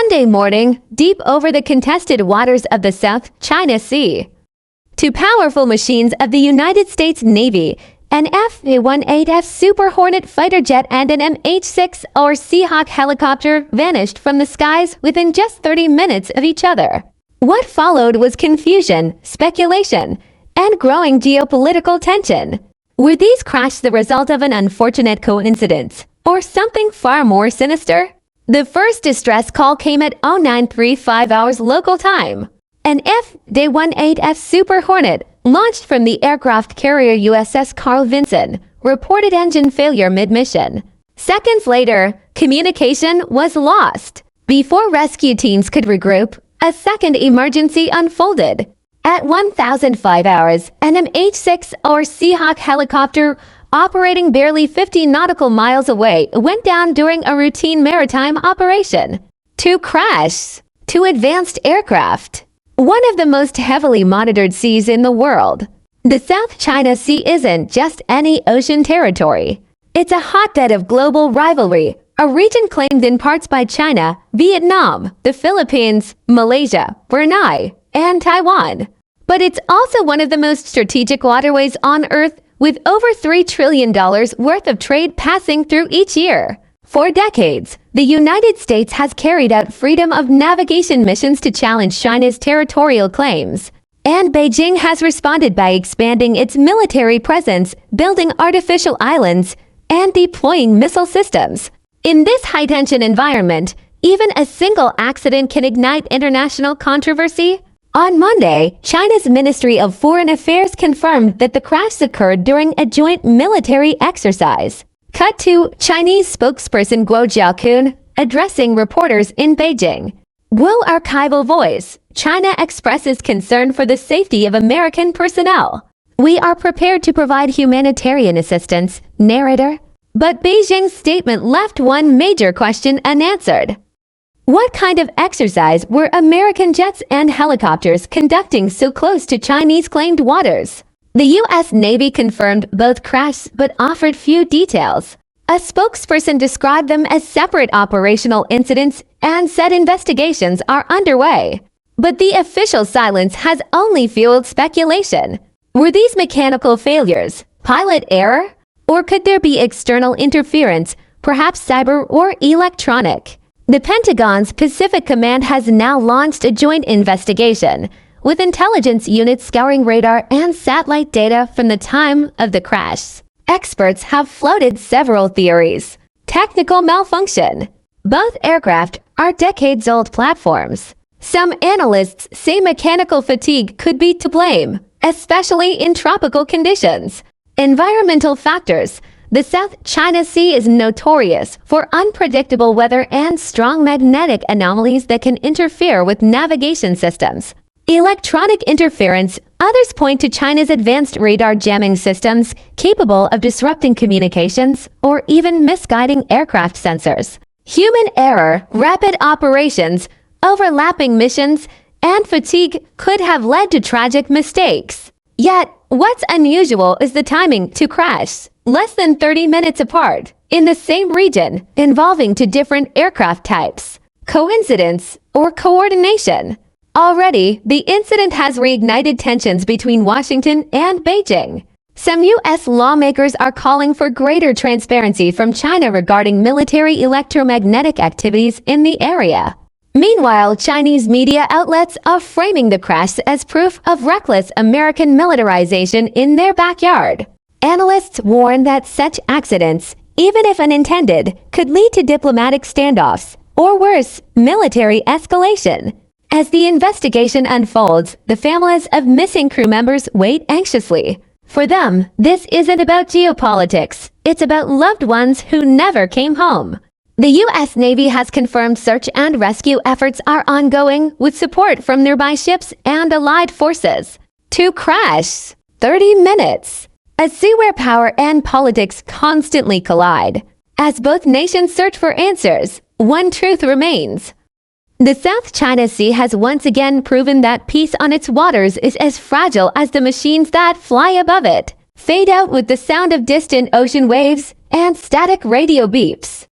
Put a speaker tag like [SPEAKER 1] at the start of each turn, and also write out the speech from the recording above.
[SPEAKER 1] Sunday morning, deep over the contested waters of the South China Sea. Two powerful machines of the United States Navy, an F-18F Super Hornet fighter jet and an MH-6 or Seahawk helicopter, vanished from the skies within just 30 minutes of each other. What followed was confusion, speculation, and growing geopolitical tension. Were these crashes the result of an unfortunate coincidence, or something far more sinister? The first distress call came at 0935 hours local time. An F-18F Super Hornet, launched from the aircraft carrier USS Carl Vinson, reported engine failure mid-mission. Seconds later, communication was lost. Before rescue teams could regroup, a second emergency unfolded. At 1005 hours, an MH-6 or Seahawk helicopter operating barely 50 nautical miles away went down during a routine maritime operation. Two crashes. Two advanced aircraft. One of the most heavily monitored seas in the world. The South China Sea isn't just any ocean territory. It's a hotbed of global rivalry, a region claimed in parts by China, Vietnam, the Philippines, Malaysia, Brunei, and Taiwan. But it's also one of the most strategic waterways on Earth, with over $3 trillion worth of trade passing through each year. For decades, the United States has carried out freedom of navigation missions to challenge China's territorial claims. And Beijing has responded by expanding its military presence, building artificial islands, and deploying missile systems. In this high-tension environment, even a single accident can ignite international controversy. On Monday, China's Ministry of Foreign Affairs confirmed that the crash occurred during a joint military exercise. Cut to Chinese spokesperson Guo Jiakun addressing reporters in Beijing. Guo archival voice, China expresses concern for the safety of American personnel. We are prepared to provide humanitarian assistance, narrator. But Beijing's statement left one major question unanswered. What kind of exercise were American jets and helicopters conducting so close to Chinese claimed waters? The U.S. Navy confirmed both crashes but offered few details. A spokesperson described them as separate operational incidents and said investigations are underway. But the official silence has only fueled speculation. Were these mechanical failures, pilot error? Or could there be external interference, perhaps cyber or electronic? The Pentagon's Pacific Command has now launched a joint investigation, with intelligence units scouring radar and satellite data from the time of the crash. Experts have floated several theories. Technical malfunction. Both aircraft are decades-old platforms. Some analysts say mechanical fatigue could be to blame, especially in tropical conditions. Environmental factors. The South China Sea is notorious for unpredictable weather and strong magnetic anomalies that can interfere with navigation systems. Electronic interference. Others point to China's advanced radar jamming systems capable of disrupting communications or even misguiding aircraft sensors. Human error, rapid operations, overlapping missions, and fatigue could have led to tragic mistakes. Yet, what's unusual is the timing to crash. Less than 30 minutes apart, in the same region, involving two different aircraft types. Coincidence or coordination? Already, the incident has reignited tensions between Washington and Beijing. Some U.S. lawmakers are calling for greater transparency from China regarding military electromagnetic activities in the area. Meanwhile, Chinese media outlets are framing the crash as proof of reckless American militarization in their backyard. Analysts warn that such accidents, even if unintended, could lead to diplomatic standoffs, or worse, military escalation. As the investigation unfolds, the families of missing crew members wait anxiously. For them, this isn't about geopolitics. It's about loved ones who never came home. The U.S. Navy has confirmed search and rescue efforts are ongoing with support from nearby ships and allied forces. Two crashes. 30 minutes. A sea where power and politics constantly collide. As both nations search for answers, one truth remains. The South China Sea has once again proven that peace on its waters is as fragile as the machines that fly above it, fade out with the sound of distant ocean waves and static radio beeps.